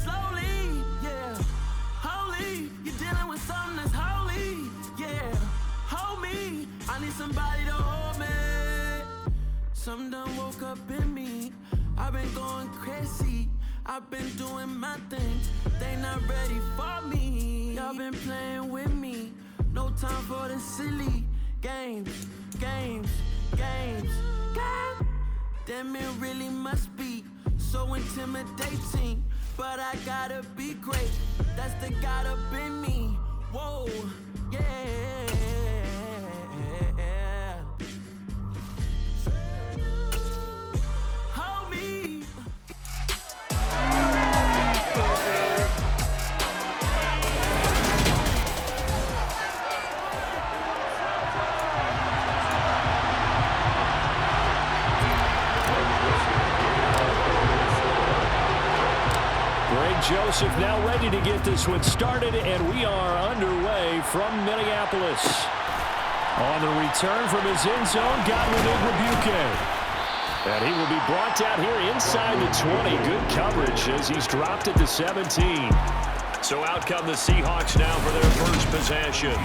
slowly, yeah. Holy, you're dealing with something that's holy, yeah. Hold me, I need somebody to hold me. Something done woke up in me. I've been going crazy. I've been doing my thing. They not ready for me. Y'all been playing with me. No time for the silly games. God damn, it really must be so intimidating. But I gotta be great. That's the God up in me. Whoa, yeah. Hold me. Joseph now ready to get this one started, and we are underway from Minneapolis. On the return from his end zone, Godwin Igwebuike. And he will be brought down here inside the 20. Good coverage as he's dropped it to 17. So out come the Seahawks now for their first possession.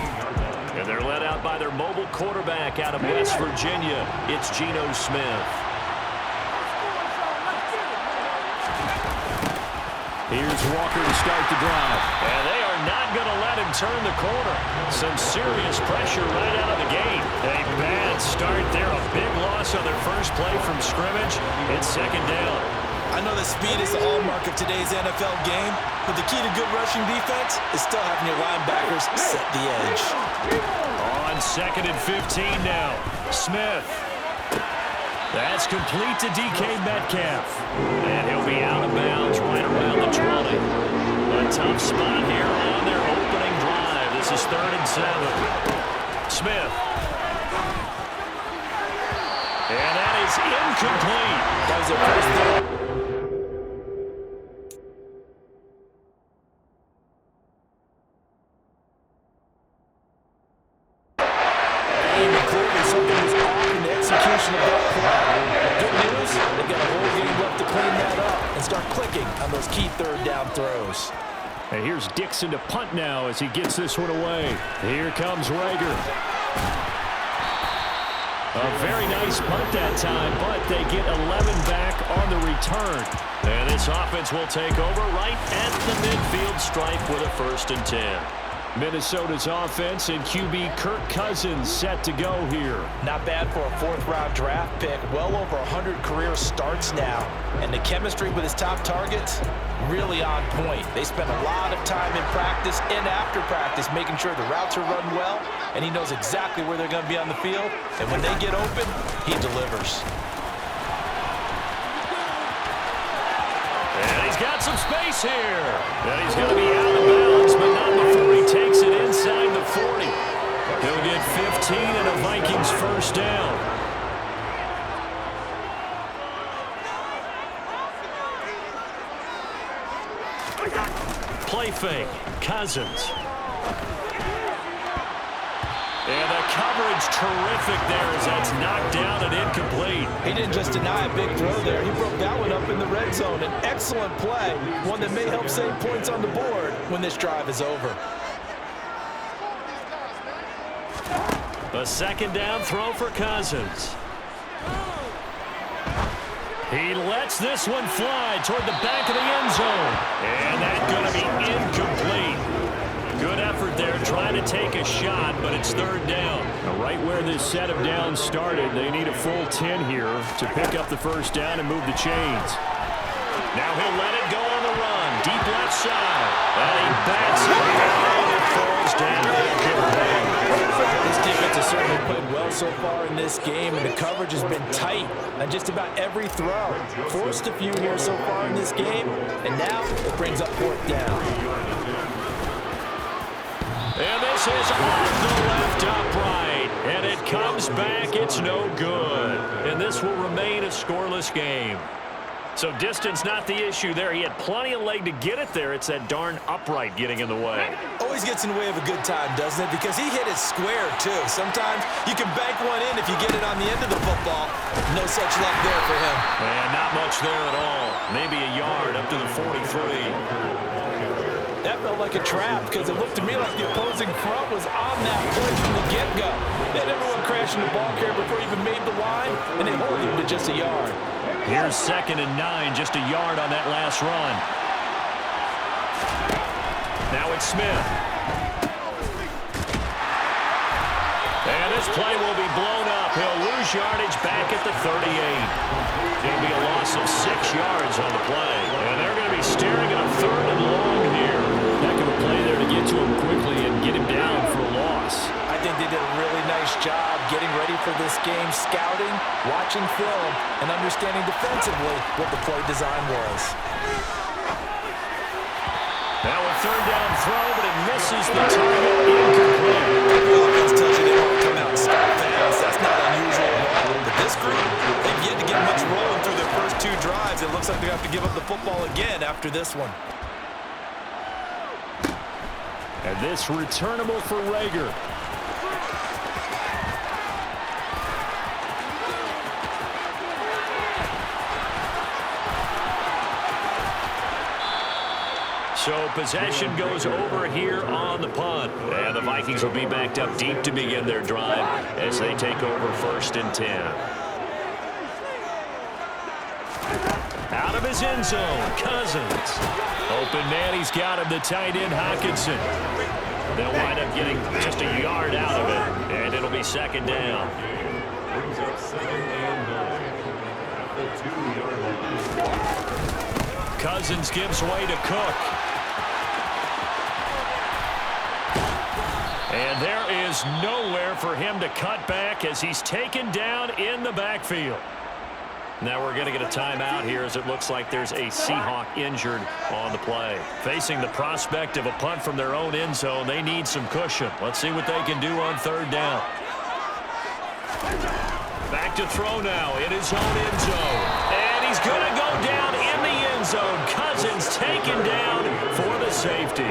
And they're led out by their mobile quarterback out of West Virginia. It's Geno Smith. Here's Walker to start the drive. And they are not going to let him turn the corner. Some serious pressure right out of the gate. A bad start there. A big loss on their first play from scrimmage. It's second down. I know that speed is the hallmark of today's NFL game, but the key to good rushing defense is still having your linebackers set the edge. On 2nd and 15 now. Smith. That's complete to DK Metcalf. And he'll be out of bounds right around the 20. A tough spot here on their opening drive. This is 3rd and 7. Smith. And that is incomplete. That was their first down. Execution of that play. Good news, they've got a whole game left to clean that up and start clicking on those key third down throws. And here's Dixon to punt now as he gets this one away. Here comes Rager. A very nice punt that time, but they get 11 back on the return. And this offense will take over right at the midfield stripe with a 1st and 10. Minnesota's offense and QB Kirk Cousins set to go here. Not bad for a 4th-round draft pick. Well over 100 career starts now. And the chemistry with his top targets, really on point. They spend a lot of time in practice and after practice making sure the routes are run well, and he knows exactly where they're going to be on the field. And when they get open, he delivers. And he's got some space here. And he's going to be out of bounds, but not before he takes it inside the 40. He'll get 15 and a Vikings first down. Play fake. Cousins. And the coverage terrific there as that's knocked down and incomplete. He didn't just deny a big throw there. He broke that one up in the red zone. An excellent play, one that may help save points on the board when this drive is over. A 2nd down throw for Cousins. He lets this one fly toward the back of the end zone. And that's going to be incomplete. Good effort there trying to take a shot, but it's 3rd down. Now, right where this set of downs started, they need a full 10 here to pick up the 1st down and move the chains. Now he'll let it go on the run. Deep left side. And he bats it down and falls down. This defense has certainly played well so far in this game, and the coverage has been tight on just about every throw. Forced a few here so far in this game, and now it brings up 4th down. And this is off the left upright. And it comes back. It's no good. And this will remain a scoreless game. So distance not the issue there. He had plenty of leg to get it there. It's that darn upright getting in the way. Always gets in the way of a good time, doesn't it? Because he hit it square, too. Sometimes you can bank one in if you get it on the end of the football. No such luck there for him. And not much there at all. Maybe a yard up to the 43. That felt like a trap because it looked to me like the opposing front was on that play from the get-go. They had everyone crashing the ball carrier before he even made the line, and they hold him to just a yard. Here's 2nd and 9, just a yard on that last run. Now it's Smith. And this play will be blown up. He'll lose yardage back at the 38. It'll be a loss of 6 yards on the play. And they're going to be staring at a 3rd and long here. Heck of a play there to get to him quickly and get him down for a loss. I think they did a really nice job getting ready for this game, scouting, watching film, and understanding defensively what the play design was. Now a 3rd down throw, but it misses the target. Incomplete. The offense tells you they want to come out and start fast. That's not unusual at all. But this group, they've yet to get much rolling through their first 2 drives. It looks like they have to give up the football again after this one. And this returnable for Rager. So possession goes over here on the punt. And the Vikings will be backed up deep to begin their drive as they take over 1st and 10. Out of his end zone, Cousins. Open man, he's got him, the tight end, Hockenson. They'll wind up getting just a yard out of it, and it'll be 2nd down. Brings up 2nd and 9 at the 2-yard line. Cousins gives way to Cook. And there is nowhere for him to cut back as he's taken down in the backfield. Now we're going to get a timeout here as it looks like there's a Seahawk injured on the play. Facing the prospect of a punt from their own end zone, they need some cushion. Let's see what they can do on 3rd down. Back to throw now in his own end zone. And he's going to go down in the end zone. Cousins taken down for the safety.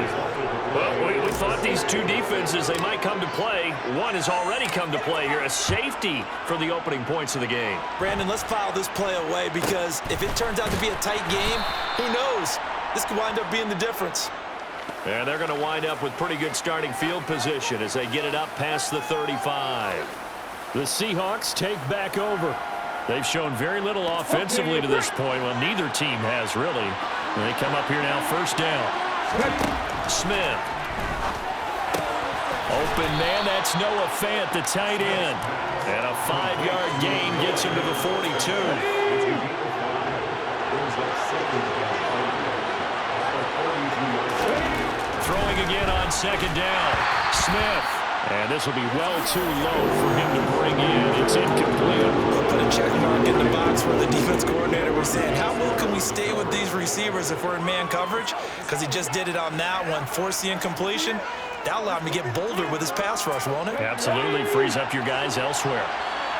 Well, we thought these 2 defenses, they might come to play. One has already come to play here. A safety for the opening points of the game. Brandon, let's file this play away because if it turns out to be a tight game, who knows? This could wind up being the difference. And they're going to wind up with pretty good starting field position as they get it up past the 35. The Seahawks take back over. They've shown very little offensively to this point. Well, neither team has really. And they come up here now, 1st down. Smith. Open man, that's Noah Fant, the tight end. And a 5-yard gain gets him to the 42. Throwing again on 2nd down. Smith. And this will be well too low for him to bring in. It's incomplete. Put a check mark in the box where the defense coordinator was saying, how well can we stay with these receivers if we're in man coverage? Because he just did it on that one. Force the incompletion. That'll allow him to get bolder with his pass rush, won't it? Absolutely. Frees up your guys elsewhere.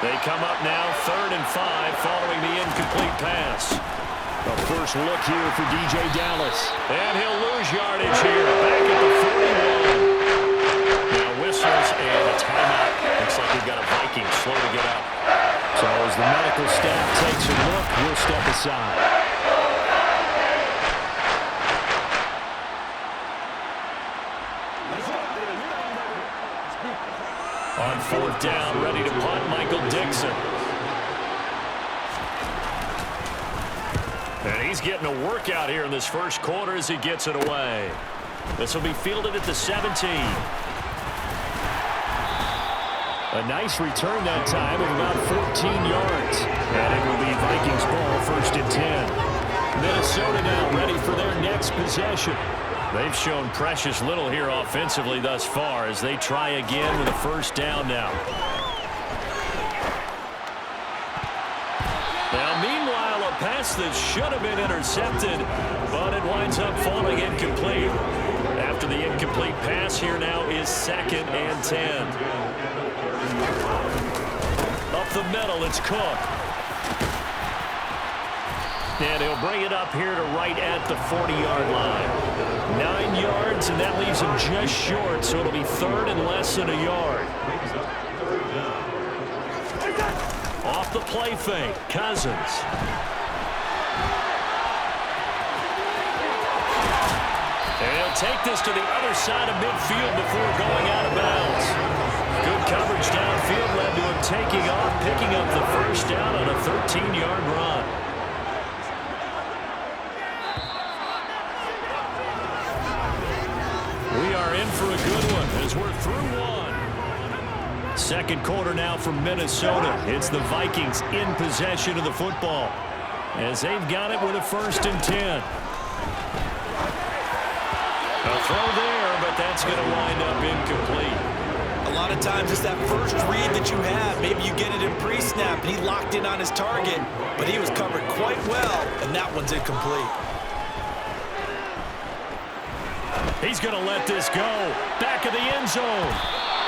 They come up now 3rd and 5 following the incomplete pass. A first look here for DJ Dallas. And he'll lose yardage here. Back at the 41. Whistles and a timeout. Looks like we've got a Viking slow to get up. So as the medical staff takes a look, we'll step aside. On 4th down, ready to punt, Michael Dixon. And he's getting a workout here in this first quarter as he gets it away. This will be fielded at the 17. A nice return that time of about 14 yards. And it will be Vikings ball, 1st and 10. Minnesota now ready for their next possession. They've shown precious little here offensively thus far as they try again with a 1st down now. Now, meanwhile, a pass that should have been intercepted, but it winds up falling incomplete. After the incomplete pass, here now is 2nd and 10. Up the middle, it's Cook. And he'll bring it up here to right at the 40-yard line. 9 yards, and that leaves him just short, so it'll be third and less than a yard. Off the play fake, Cousins. And he'll take this to the other side of midfield before going out of bounds. Good coverage downfield led to him taking off, picking up the first down on a 13-yard run. We are in for a good one as we're through one. Second quarter now from Minnesota. It's the Vikings in possession of the football as they've got it with a 1st and 10. A throw there, but that's going to wind up incomplete. A lot of times it's that first read that you have. Maybe you get it in pre-snap, and he locked in on his target, but he was covered quite well, and that one's incomplete. He's going to let this go. Back of the end zone.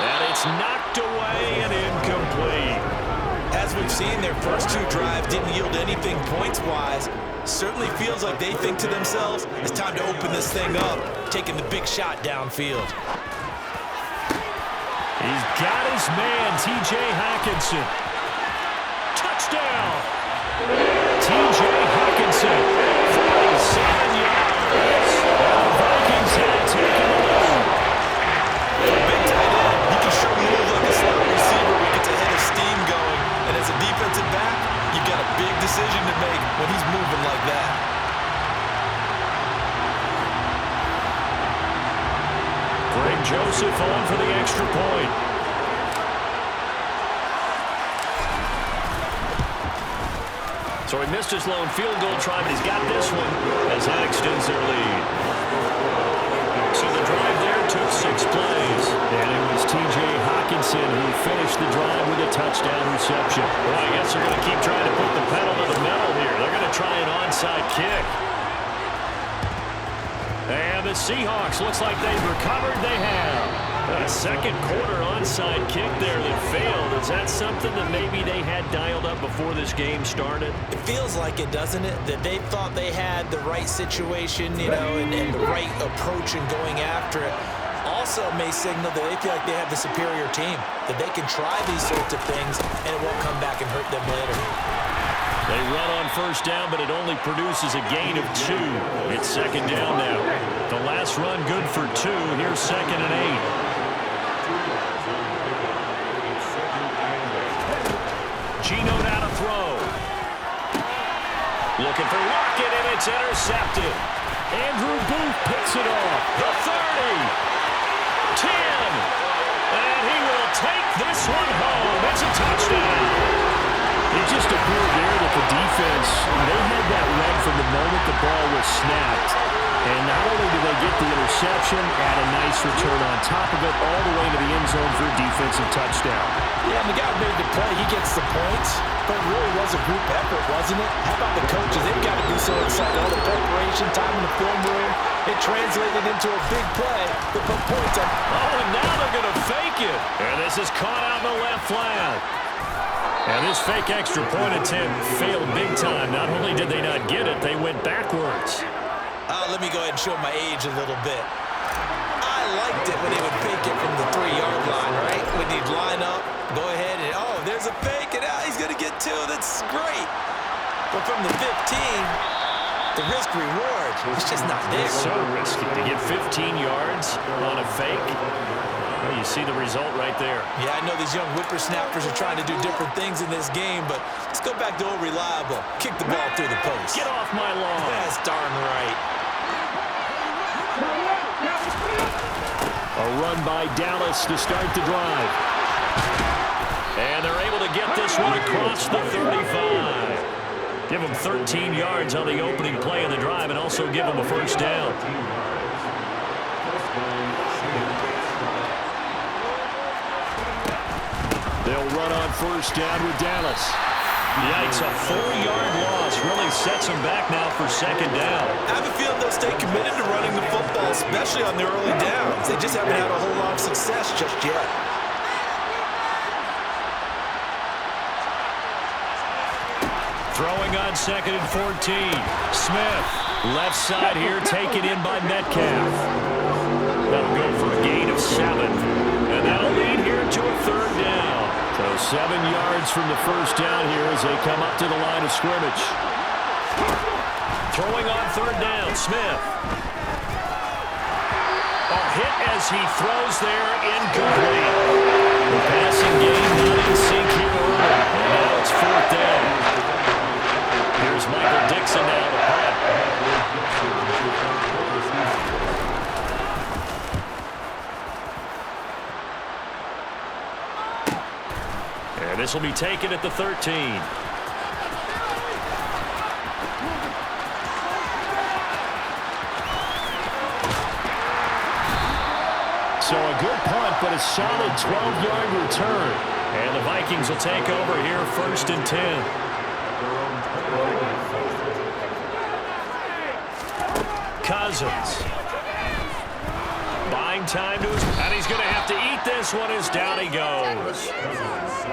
And it's knocked away and incomplete. As we've seen, their first 2 drives didn't yield anything points-wise. Certainly feels like they think to themselves, it's time to open this thing up, taking the big shot downfield. He's got his man, T.J. Hockenson. Touchdown! T.J. Hockenson, 47 yards. And the Vikings have taken the lead. Big tight end, he can sure move like a slot receiver when he gets a head of steam going. And as a defensive back, you've got a big decision to make when he's moving like that. Greg Joseph on for the extra point. So he missed his lone field goal try, but he's got this one as that extends their lead. So the drive there took 6 plays. And it was T.J. Hockenson who finished the drive with a touchdown reception. Well, I guess they're going to keep trying to put the pedal to the metal here. They're going to try an onside kick. And the Seahawks, looks like they've recovered. They have. A second quarter onside kick there that failed. Is that something that maybe they had dialed up before this game started? It feels like it, doesn't it? That they thought they had the right situation, you know, and the right approach in going after it. Also may signal that they feel like they have the superior team, that they can try these sorts of things and it won't come back and hurt them later. They run on first down, but it only produces a gain of 2. It's second down now. The last run good for 2. Here's 2nd and 8. Geno now to throw. Looking for Lockett, and it's intercepted. Andrew Booth picks it off. The 30. 10. And he will take this one home. It's a touchdown. It just appeared there that the defense, they had that read from the moment the ball was snapped. And not only did they get the interception, add a nice return on top of it, all the way to the end zone for a defensive touchdown. Yeah, and the guy made the play. He gets the points, but it really was a group effort, wasn't it? How about the coaches? They've got to be so excited. All the preparation, time in the film room, it translated into a big play that put points on. Oh, and now they're going to fake it. And this is caught out in the left flat. And this fake extra point attempt failed big time. Not only did they not get it, they went backwards. Let me go ahead and show my age a little bit. I liked it when they would fake it from the 3-yard line, right? When they'd line up, go ahead and, oh, there's a fake, and he's going to get 2. That's great. But from the 15, the risk-reward, it's just not there. It's so risky to get 15 yards on a fake. Well, you see the result right there. Yeah, I know these young whippersnappers are trying to do different things in this game, but let's go back to old reliable. Kick the ball through the post. Get off my lawn. That's darn right. A run by Dallas to start the drive. And they're able to get this one across the 35. Give them 13 yards on the opening play of the drive and also give them a first down. They'll run on first down with Dallas. Yikes, a 4-yard loss really sets them back now for second down. I have a feeling they'll stay committed to running the football, especially on their early downs. They just haven't had a whole lot of success just yet. Throwing on 2nd and 14. Smith, left side here, taken in by Metcalf. That'll go for a gain of 7. And that'll lead here to a 3rd down. So 7 yards from the first down here as they come up to the line of scrimmage. Throwing on 3rd down, Smith. A hit as he throws there, incomplete. The passing game not in sync here early. And now it's 4th down. Here's Michael Dixon now to punt. And this will be taken at the 13. So a good punt, but a solid 12-yard return. And the Vikings will take over here 1st and 10. Cousins. Buying time to his... And he's going to have to eat this one as down he goes.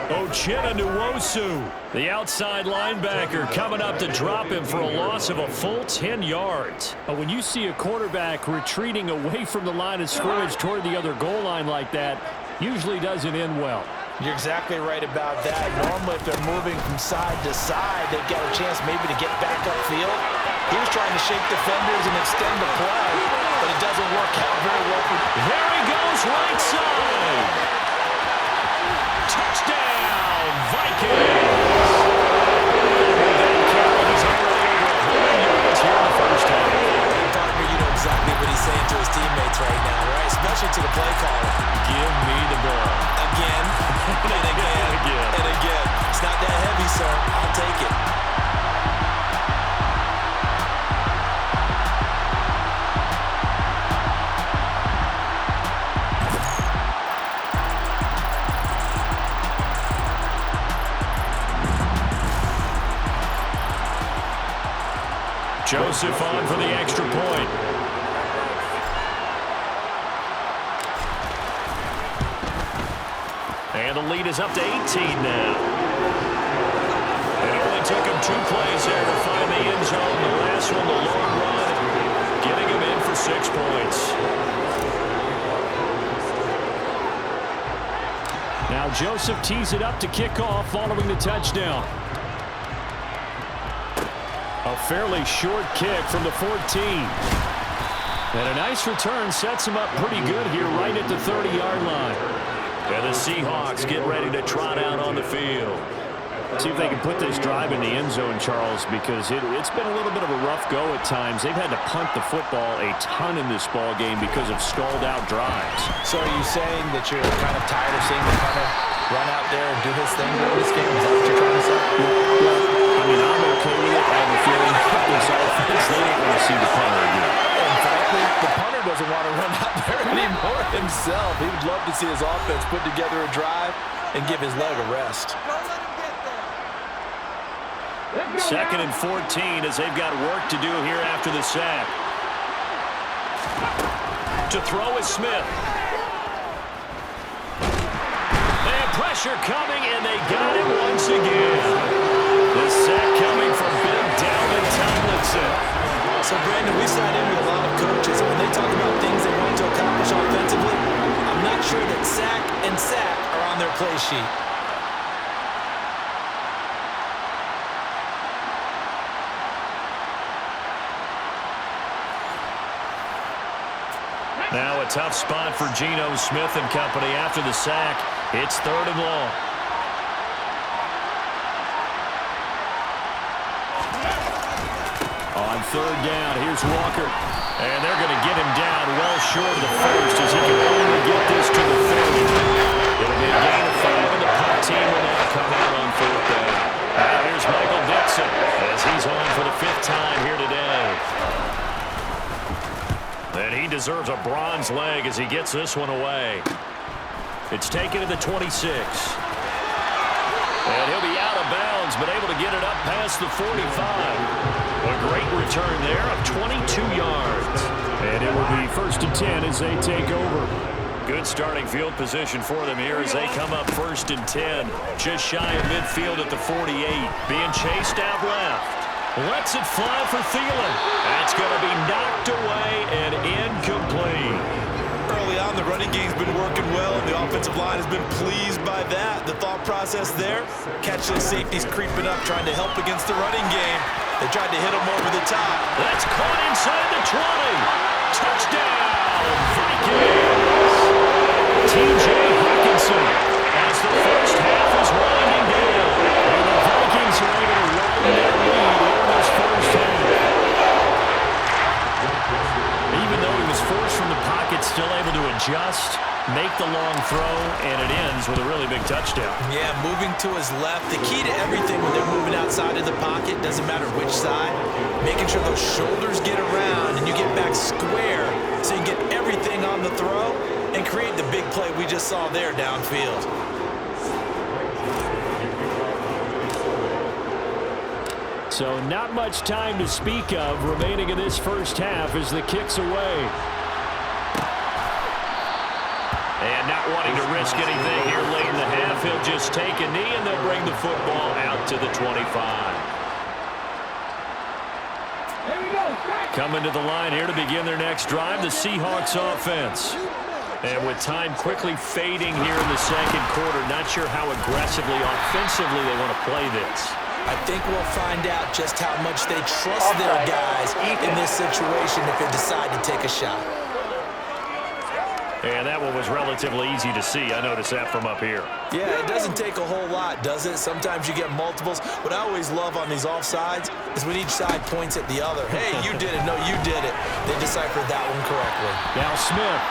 Uchenna Nwosu, the outside linebacker, coming up to drop him for a loss of a full 10 yards. But when you see a quarterback retreating away from the line of scrimmage toward the other goal line like that, usually doesn't end well. You're exactly right about that. Normally, if they're moving from side to side, they've got a chance maybe to get back upfield. He was trying to shake defenders and extend the play, but it doesn't work out very well. There he goes, right side. Touchdown, Vikings. He's already over 100 yards here in the first half. Partner, you know exactly what he's saying to his teammates right now, right? Especially to the play caller. Give me the ball. Again, and again, and again. It's not that heavy, sir. I'll take it. Joseph on for the extra point. And the lead is up to 18 now. It only took him 2 plays there to find the end zone. The last one, the long run, getting him in for 6 points. Now Joseph tees it up to kick off following the touchdown. A fairly short kick from the 14. And a nice return sets him up pretty good here right at the 30-yard line. And the Seahawks get ready to trot out on the field. See if they can put this drive in the end zone, Charles, because it's been a little bit of a rough go at times. They've had to punt the football a ton in this ball game because of stalled-out drives. So are you saying that you're kind of tired of seeing the punter run out there and do his thing in this game? Is that what you're trying to say? I mean, I'm okay with it. I have a feeling this offense, they don't want to see the punter again. And frankly, the punter doesn't want to run out there anymore himself. He would love to see his offense put together a drive and give his leg a rest. 2nd and 14 as they've got work to do here after the sack. To throw is Smith. They have pressure coming, and they got him once again. The sack coming from Big Dalvin Tomlinson. So, Brandon, we sat in with a lot of coaches, and when they talk about things they want to accomplish offensively, I'm not sure that sack and sack are on their play sheet. Now a tough spot for Geno Smith and company after the sack. It's 3rd and long. On 3rd down, here's Walker. And they're going to get him down well short of the first as he can only get this to the 30. It'll be a gain of 5, and the punt team will now come out on 4th down. Now here's Michael Dixon as he's on for the 5th time here today. And he deserves a bronze leg as he gets this one away. It's taken to the 26. And he'll be out of bounds, but able to get it up past the 45. A great return there of 22 yards. And it will be 1st and 10 as they take over. Good starting field position for them here as they come up 1st and 10. Just shy of midfield at the 48. Being chased out left. Lets it fly for Thielen. That's going to be knocked away and incomplete. Early on, the running game's been working well, and the offensive line has been pleased by that. The thought process there, catch those safeties creeping up, trying to help against the running game. They tried to hit him over the top. That's caught inside the 20. Touchdown, Vikings. T.J. Hawkinson as the first half is winding down. And the Vikings are able to run their lead in this first half. Even though he was forced from the pocket, still able to adjust, make the long throw, and it ends with a really big touchdown. Yeah, moving to his left. The key to everything when they're moving outside of the pocket, doesn't matter which side, making sure those shoulders get around and you get back square so you get everything on the throw and create the big play we just saw there downfield. So not much time to speak of remaining in this first half as the kick's away. And not wanting to risk anything here late in the half, he'll just take a knee and they'll bring the football out to the 25. Coming to the line here to begin their next drive, the Seahawks offense. And with time quickly fading here in the second quarter, not sure how aggressively, offensively they want to play this. I think we'll find out just how much they trust their guys in this situation if they decide to take a shot. And that one was relatively easy to see. I noticed that from up here. Yeah, it doesn't take a whole lot, does it? Sometimes you get multiples. What I always love on these offsides is when each side points at the other. Hey, you did it. No, you did it. They deciphered that one correctly. Now Smith,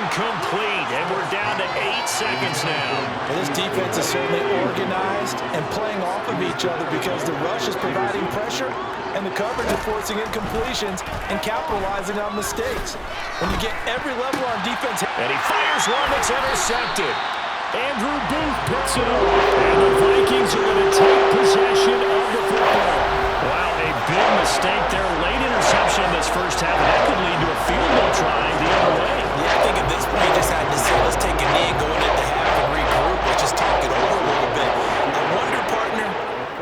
incomplete. And we're down to 8 seconds now. Well, this defense is certainly organized and playing off of each other because the rush is providing pressure and the coverage is forcing incompletions and capitalizing on mistakes. When you get every level on defense. And he fires one that's intercepted. Andrew Booth picks it up. And the Vikings are going to take possession of the football. Wow, a big mistake there. Late interception in this first half. And that could lead to a field goal try the other way. Yeah, I think at this point you just had to say, let's take a knee and go into the half and regroup. Let's just talk it over a little bit. I wonder, partner,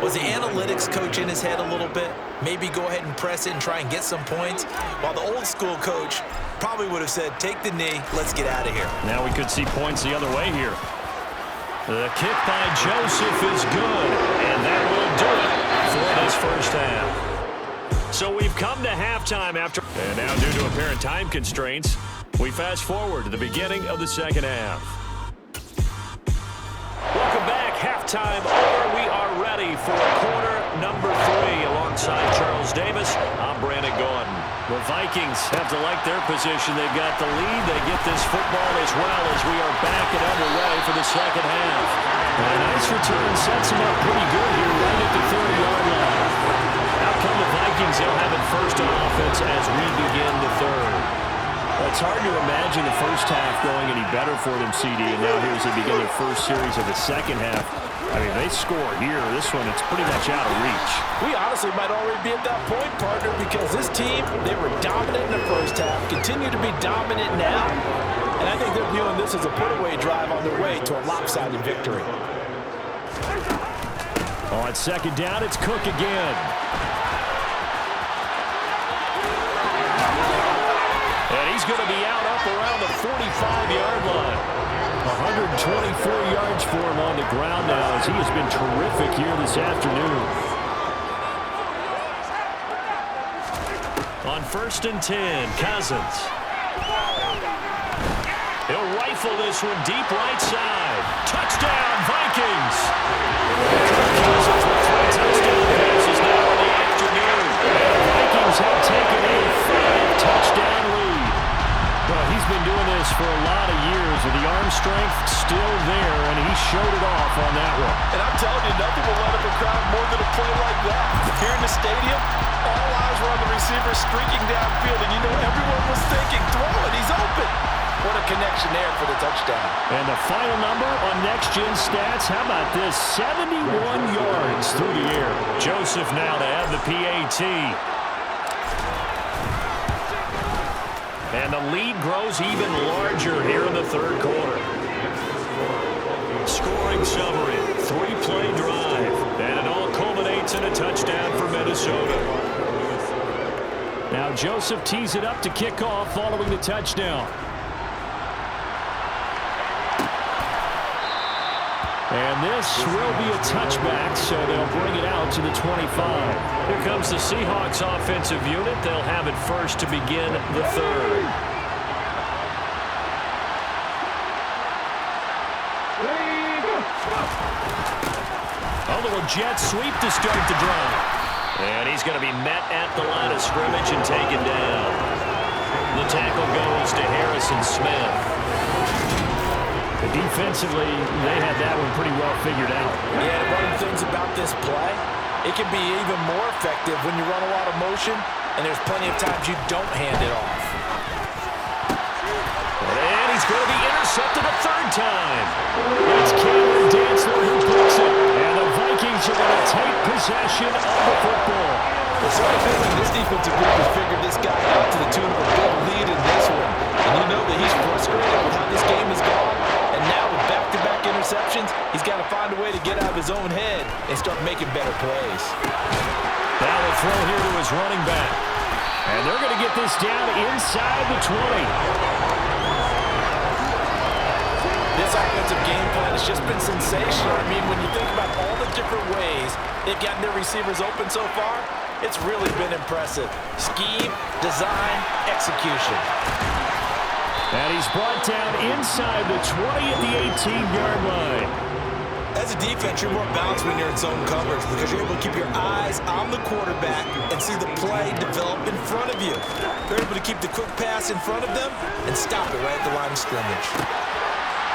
was the analytics coach in his head a little bit? Maybe go ahead and press it and try and get some points? While the old school coach probably would have said, take the knee, let's get out of here. Now we could see points the other way here. The kick by Joseph is good, and that will do it for this first half. So we've come to halftime after, and now due to apparent time constraints, we fast forward to the beginning of the second half. Welcome back, halftime over. We are ready for quarter number 3 alongside Charles Davis. I'm Brandon Gordon. The Vikings have to like their position. They've got the lead. They get this football as well as we are back and underway for the second half. And a nice return sets them up pretty good here right at the 30-yard line. Out come the Vikings. They'll have it first on offense as we begin the third. It's hard to imagine the first half going any better for them, CD, and now here as they begin their first series of the second half. I mean, they score here. This one, it's pretty much out of reach. We honestly might already be at that point, partner, because this team, they were dominant in the first half, continue to be dominant now, and I think they're viewing this as a put-away drive on their way to a lopsided victory. On second down, it's Cook again. And he's going to be out up around the 45-yard line. 124 yards for him on the ground now as he has been terrific here this afternoon. On 1st and 10, Cousins. He'll rifle this one deep right side. Touchdown, Vikings! Cousins with 3 touchdown passes now in the afternoon. And the Vikings have taken a 5-touchdown lead. Well, he's been doing this for a lot of years with the arm strength still there, and he showed it off on that one. And I'm telling you, nothing will light up a crowd more than a play like that. Here in the stadium, all eyes were on the receiver streaking downfield, and you know everyone was thinking, throw it, he's open. What a connection there for the touchdown. And the final number on Next Gen Stats, how about this? 71 yards through the air. Joseph now to have the PAT. And the lead grows even larger here in the third quarter. Scoring summary, 3-play drive. And it all culminates in a touchdown for Minnesota. Now Joseph tees it up to kick off following the touchdown. And this will be a touchback, so they'll bring it out to the 25. Here comes the Seahawks offensive unit. They'll have it first to begin the third. A little jet sweep to start the drive. And he's going to be met at the line of scrimmage and taken down. The tackle goes to Harrison Smith. Defensively, they had that one pretty well figured out. Yeah, one of the things about this play, it can be even more effective when you run a lot of motion, and there's plenty of times you don't hand it off. And he's going to be intercepted a third time. It's Cameron Dantzler who picks it. And the Vikings are going to take possession of the football. It's sort of feeling this defensive group has figured this guy out to the tune of a big lead in this one. And you know that he's frustrated with how this game has gone. And now with back-to-back interceptions, he's got to find a way to get out of his own head and start making better plays. Now the throw here to his running back. And they're going to get this down inside the 20. This offensive game plan has just been sensational. I mean, when you think about all the different ways they've gotten their receivers open so far, it's really been impressive. Scheme, design, execution. And he's brought down inside the 20 at the 18-yard line. As a defense, you're more balanced when you're in zone coverage because you're able to keep your eyes on the quarterback and see the play develop in front of you. They're able to keep the quick pass in front of them and stop it right at the line of scrimmage.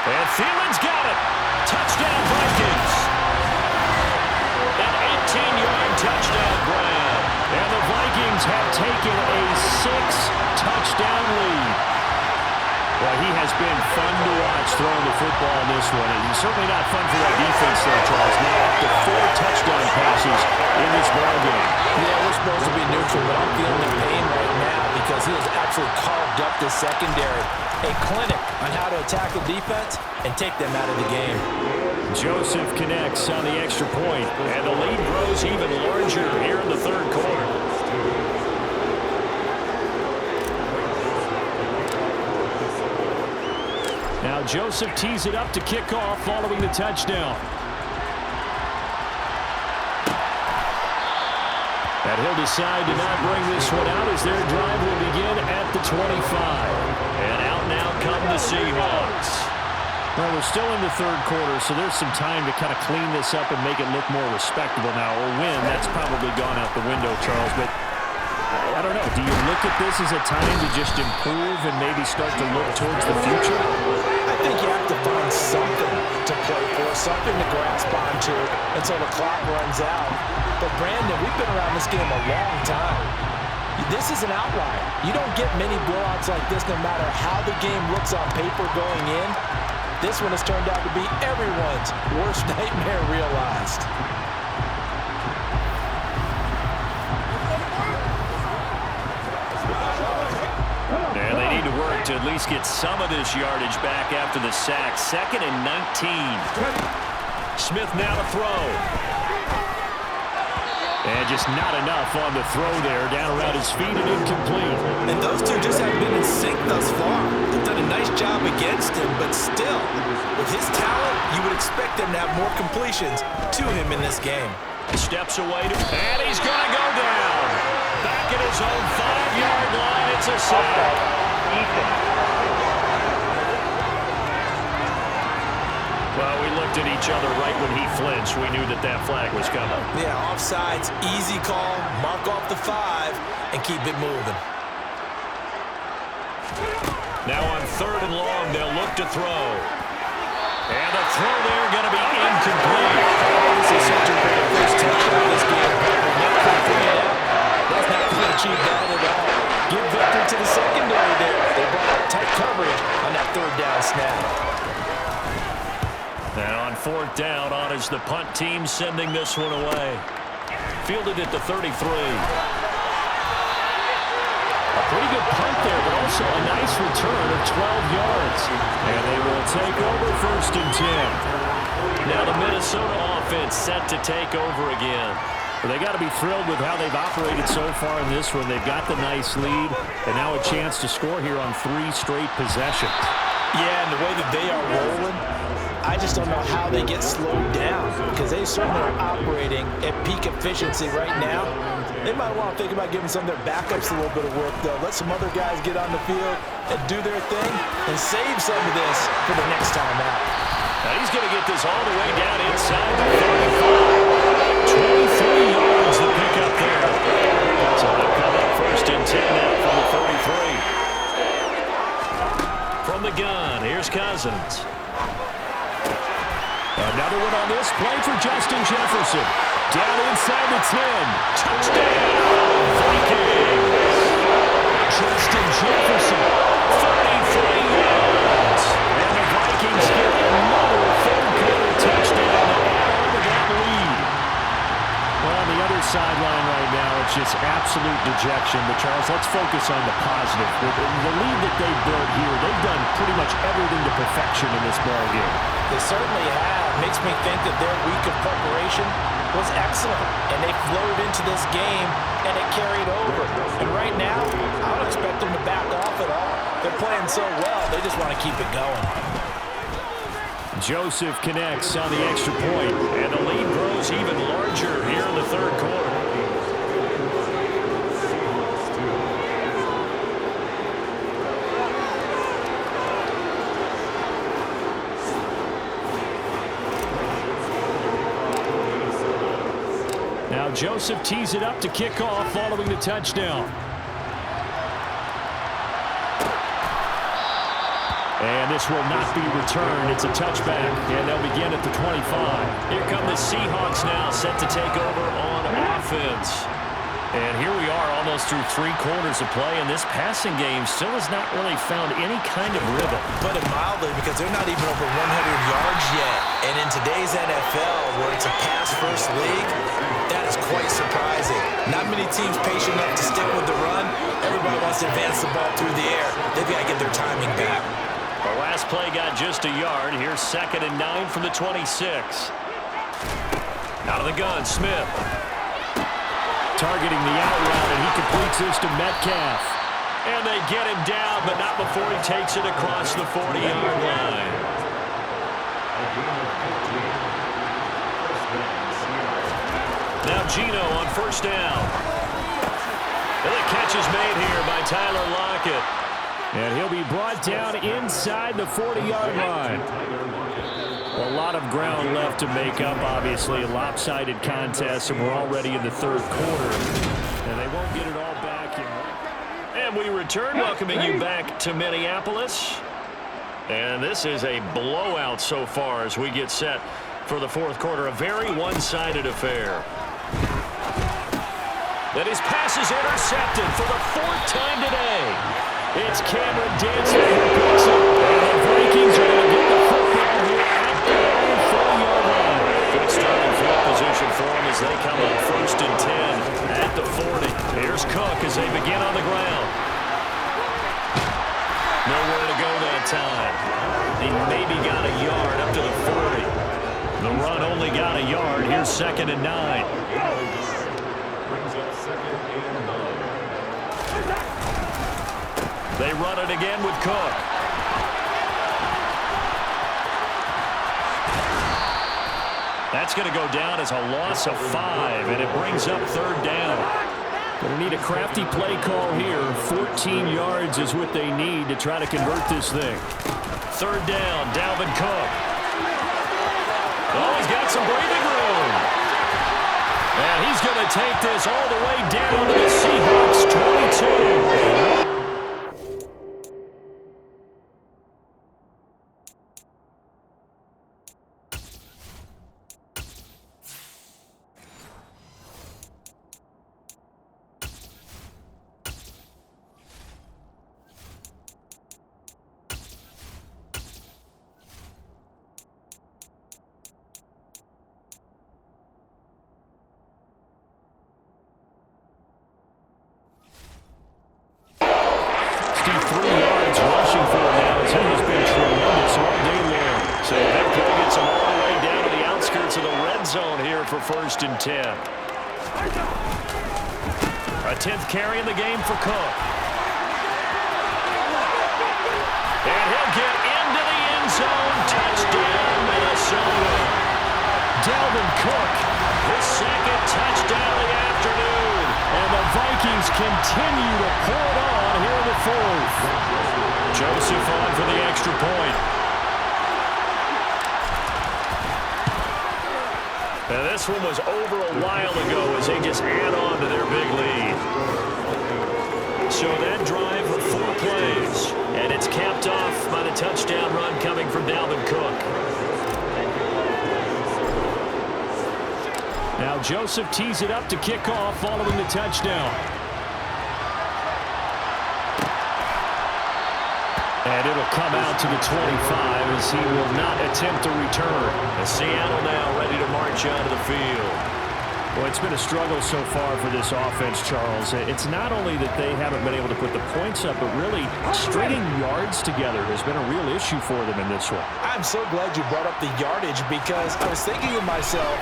And Thielen's got it. Touchdown, Vikings. An 18-yard touchdown grab. And the Vikings have taken a 6-touchdown lead. Well, he has been fun to watch throwing the football in this one. And he's certainly not fun for that defense there, Charles. Now up to 4 touchdown passes in this ballgame. Yeah, we're supposed to be neutral, but I'm feeling the pain right now because he has actually carved up the secondary. A clinic on how to attack the defense and take them out of the game. Joseph connects on the extra point, and the lead grows even larger here in the third quarter. Now Joseph tees it up to kick off following the touchdown. And he'll decide to not bring this one out as their drive will begin at the 25. And out now come the Seahawks. Well, we're still in the third quarter, so there's some time to kind of clean this up and make it look more respectable now. Or win, that's probably gone out the window, Charles. But I don't know. Do you look at this as a time to just improve and maybe start to look towards the future? I think you have to find something to play for, something to grasp onto until the clock runs out. But, Brandon, we've been around this game a long time. This is an outlier. You don't get many blowouts like this no matter how the game looks on paper going in. This one has turned out to be everyone's worst nightmare realized. And they need to work to at least get some of this yardage back after the sack. 2nd and 19. Smith now to throw. And just not enough on the throw there. Down around his feet and incomplete. And those two just haven't been in sync thus far. They've done a nice job against him, but still, with his talent, you would expect them to have more completions to him in this game. Steps away, and he's going to go down. Back at his own 5-yard line, it's a sack. Well, we looked at each other right when he flinched. We knew that that flag was coming. Yeah, offsides, easy call, mark off the 5, and keep it moving. Now on 3rd and long, they'll look to throw. And the throw there going to be incomplete. This is such a great first touchdown of this game. That's not going to achieve that at all. Give victory to the secondary there. They brought out tight coverage on that 3rd down snap. Now on 4th down, on is the punt team sending this one away. Fielded at the 33. A pretty good punt there, but also a nice return of 12 yards. And they will take over 1st and 10. Now the Minnesota offense set to take over again. Well, they got to be thrilled with how they've operated so far in this one. They've got the nice lead, and now a chance to score here on 3 straight possessions. Yeah, and the way that they are rolling, I just don't know how they get slowed down, because they certainly are operating at peak efficiency right now. They might want to think about giving some of their backups a little bit of work, though. Let some other guys get on the field and do their thing and save some of this for the next time out. Now he's going to get this all the way down inside the 35. 23 yards to pick up there. So they'll come up 1st and 10 now from the 33. From the gun, here's Cousins. Another one on this play for Justin Jefferson. Down inside the 10. Touchdown, Vikings. Justin Jefferson, 33 yards. And the Vikings get another third-quarter touchdown to add on to that lead. Well, on the other sideline right now, it's just absolute dejection. But, Charles, let's focus on the positive. The lead that they built here, they've done pretty much everything to perfection in this ballgame. They certainly have. Makes me think that their week of preparation was excellent, and they flowed into this game, and it carried over. And right now, I don't expect them to back off at all. They're playing so well, they just want to keep it going. Joseph connects on the extra point, and the lead grows even larger here in the 3rd quarter. Now Joseph tees it up to kick off following the touchdown. And this will not be returned. It's a touchback, and they'll begin at the 25. Here come the Seahawks now, set to take over on offense. And here we are almost through 3 quarters of play, and this passing game still has not really found any kind of rhythm. Put it mildly, because they're not even over 100 yards yet. And in today's NFL, where it's a pass-first league, that is quite surprising. Not many teams patient enough to stick with the run. Everybody wants to advance the ball through the air. They've got to get their timing back. The last play got just a yard. Here's 2nd and 9 from the 26. Out of the gun, Smith. Targeting the out route, and he completes this to Metcalf. And they get him down, but not before he takes it across the 40-yard line. Now Geno on 1st down. And the catch is made here by Tyler Lockett. And he'll be brought down inside the 40-yard line. A lot of ground left to make up, obviously. A lopsided contest, and we're already in the 3rd quarter. And they won't get it all back. And we return, welcoming you back to Minneapolis. And this is a blowout so far as we get set for the 4th quarter. A very one-sided affair. And his pass is intercepted for the 4th time today. It's Cameron Dantzler who picks it. And the Vikings are going to get the football here at the 40-yard line. Good starting field position for them as they come up 1st and 10 at the 40. Here's Cook as they begin on the ground. Nowhere to go that time. He maybe got a yard up to the 40. The run only got a yard. Here's 2nd and 9. Brings up 2nd and 9. They run it again with Cook. That's going to go down as a loss of 5, and it brings up 3rd down. Going to need a crafty play call here. 14 yards is what they need to try to convert this thing. 3rd down, Dalvin Cook. Oh, he's got some breathing room. And he's going to take this all the way down to the Seahawks 22. for 1st and 10. A 10th carry in the game for Cook. And he'll get into the end zone. Touchdown, Minnesota. Dalvin Cook, his 2nd touchdown of the afternoon. And the Vikings continue to pour it on here in the 4th. Joseph on for the extra point. And this one was over a while ago as they just add on to their big lead. So that drive, 4 plays. And it's capped off by the touchdown run coming from Dalvin Cook. Now Joseph tees it up to kick off following the touchdown. And it'll come out to the 25 as he will not attempt to return. And Seattle now ready to march onto the field. Well, it's been a struggle so far for this offense, Charles. It's not only that they haven't been able to put the points up, but really stringing yards together has been a real issue for them in this one. I'm so glad you brought up the yardage because I was thinking to myself,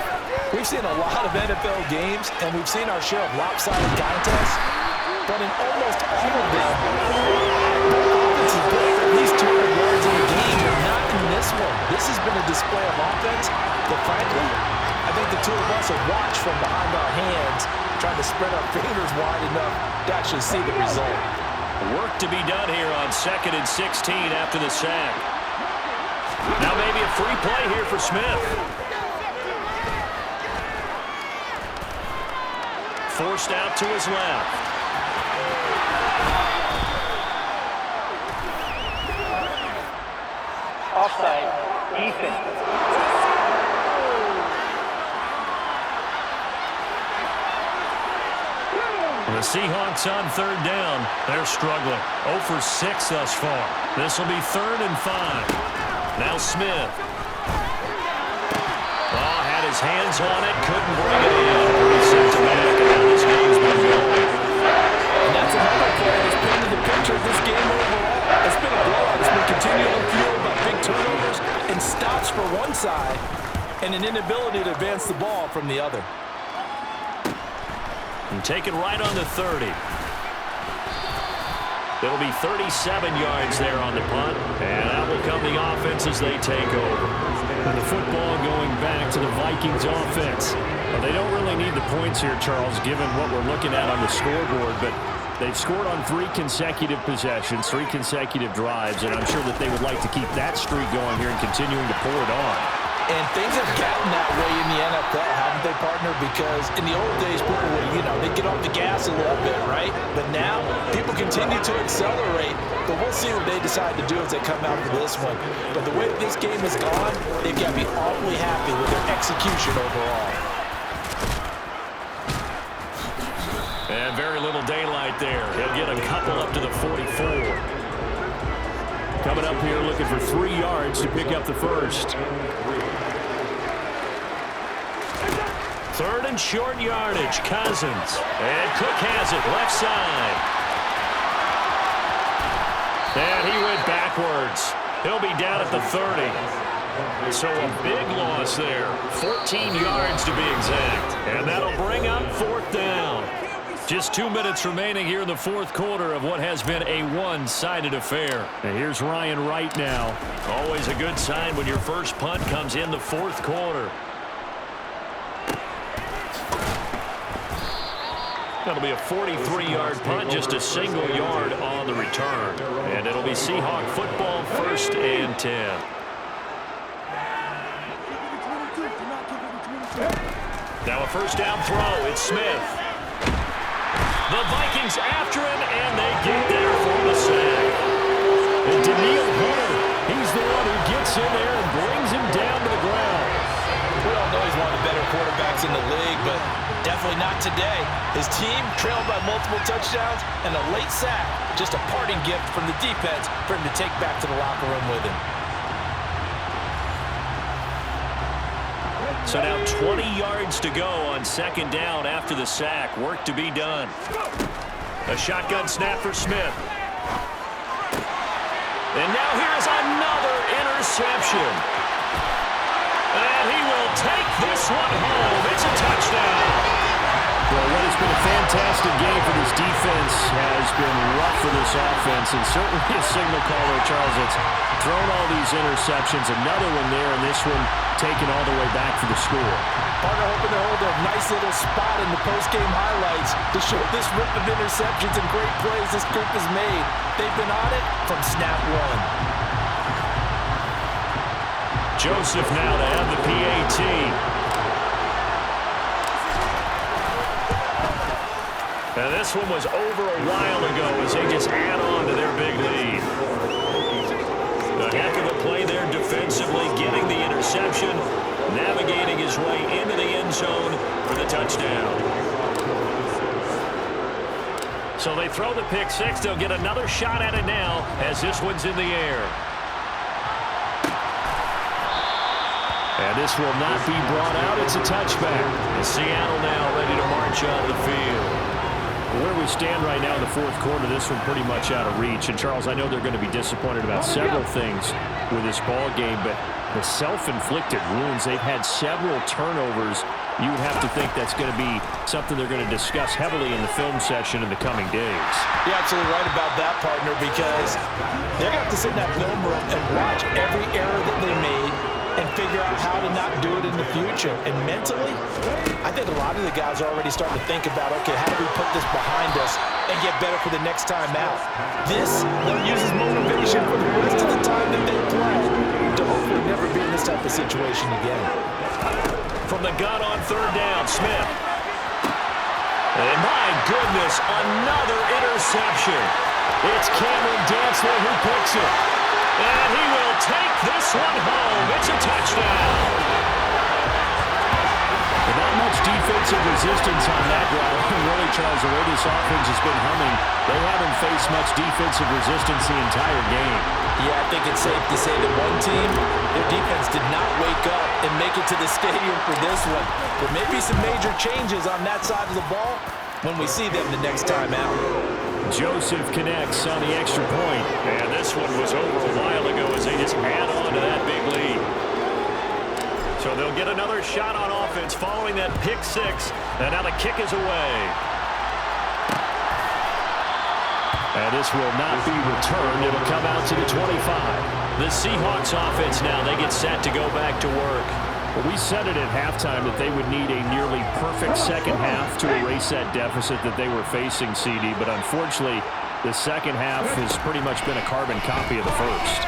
we've seen a lot of NFL games and we've seen our share of lopsided contests, but in almost all of them, offense is good for at least 200 yards in the game, but not in this one. This has been a display of offense that, frankly, I think the two of us have watched from behind our hands, trying to spread our fingers wide enough to actually see the result. Work to be done here on 2nd and 16 after the sack. Now maybe a free play here for Smith. Forced out to his left. Offside, defense. The Seahawks on 3rd down. They're struggling. 0 for 6 thus far. This will be 3rd and 5. Now Smith. Oh, had his hands on it. Couldn't bring it in. Pretty symptomatic of how this game's been going. And that's another play that's painted the picture of this game overall. It's been a blowout. It's been continually fueled by big turnovers and stops for one side and an inability to advance the ball from the other. And taken right on the 30. It'll be 37 yards there on the punt. And out will come the offense as they take over. And the football going back to the Vikings offense. Well, they don't really need the points here, Charles, given what we're looking at on the scoreboard. But they've scored on 3 consecutive possessions, 3 consecutive drives. And I'm sure that they would like to keep that streak going here and continuing to pour it on. And things have gotten that way in the NFL, haven't they, partner? Because in the old days, people would, they'd get off the gas a little bit, right? But now, people continue to accelerate. But we'll see what they decide to do as they come out for this one. But the way that this game has gone, they've got to be awfully happy with their execution overall. And very little daylight there. He'll get a couple up to the 44. Coming up here looking for 3 yards to pick up the first. 3rd and short yardage. Cousins. And Cook has it left side. And he went backwards. He'll be down at the 30. So a big loss there. 14 yards to be exact. And that'll bring up 4th down. Just 2 minutes remaining here in the 4th quarter of what has been a one-sided affair. And here's Ryan Wright now. Always a good sign when your first punt comes in the 4th quarter. That'll be a 43-yard punt, just a single yard on the return. And it'll be Seahawk football, 1st and 10. Now a 1st down throw. It's Smith. The Vikings after him, and they get there for the sack. And Daniil Hunter, he's the one who gets in there and brings him down to the ground. We all know he's one of the better quarterbacks in the league, but definitely not today. His team trailed by multiple touchdowns, and a late sack, just a parting gift from the defense for him to take back to the locker room with him. So now 20 yards to go on 2nd down after the sack. Work to be done. A shotgun snap for Smith. And now here's another interception. And he will take this this one home. It's a touchdown. Well, what has been a fantastic game for this defense has been rough for this offense, and certainly a signal caller, Charles, that's thrown all these interceptions. Another one there, and this one taken all the way back for the score. Partner hoping to hold a nice little spot in the post-game highlights to show this rip of interceptions and great plays this group has made. They've been on it from snap one. Joseph now to have the PAT. And this one was over a while ago as they just add on to their big lead. A heck of a play there defensively, getting the interception, navigating his way into the end zone for the touchdown. So they throw the pick six. They'll get another shot at it now as this one's in the air. And this will not be brought out. It's a touchback. And Seattle now ready to march on the field. Where we stand right now in the fourth quarter, this one pretty much out of reach. And, Charles, I know they're going to be disappointed about several things with this ball game, but the self-inflicted wounds, they've had several turnovers. You would have to think that's going to be something they're going to discuss heavily in the film session in the coming days. You're absolutely right about that, partner, because they're going to have to sit in that film room and watch every error that they made and figure out how to not do it in the future. And mentally, I think a lot of the guys are already starting to think about, okay, how do we put this behind us and get better for the next time out? This, they'll use as motivation for the rest of the time that they play to hopefully never be in this type of situation again. From the gun on third down, Smith. And my goodness, another interception. It's Cameron Dantzler who picks it. And he will take this one home. It's a touchdown. Not much defensive resistance on that route. Really, Charles, the way this offense has been humming, they haven't faced much defensive resistance the entire game. Yeah, I think it's safe to say that one team, their defense did not wake up and make it to the stadium for this one. There may be some major changes on that side of the ball when we see them the next time out. Joseph connects on the extra point. And this one was over a while ago as they just add on to that big lead. So they'll get another shot on offense following that pick six. And now the kick is away. And this will not be returned. It'll come out to the 25. The Seahawks offense now, they get set to go back to work. Well, we said it at halftime that they would need a nearly perfect second half to erase that deficit that they were facing, CD. But unfortunately, the second half has pretty much been a carbon copy of the first.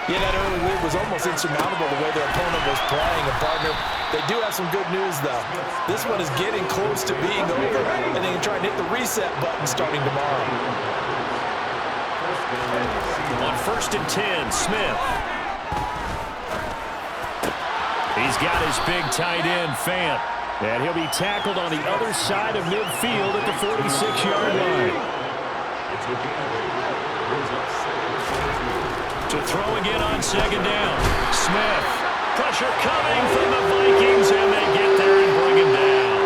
Yeah, that early lead was almost insurmountable the way their opponent was playing. And, partner, they do have some good news, though. This one is getting close to being over, and they can try and hit the reset button starting tomorrow. On 1st and 10, Smith. He's got his big tight end, Fant. And he'll be tackled on the other side of midfield at the 46-yard line. To throw again on second down. Smith. Pressure coming from the Vikings, and they get there and bring him down.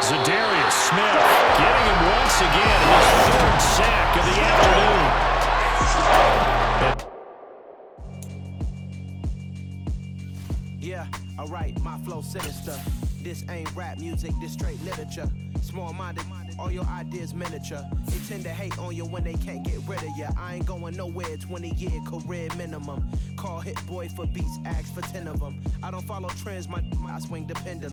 Zadarius Smith getting him once again, his third sack of the afternoon. Yeah, alright, my flow sinister. This ain't rap music, this straight literature. Small-minded, all your ideas miniature. They tend to hate on you when they can't get rid of you. I ain't going nowhere, 20-year career minimum. Call Hit Boy for beats, ask for 10 of them. I don't follow trends, I swing dependent.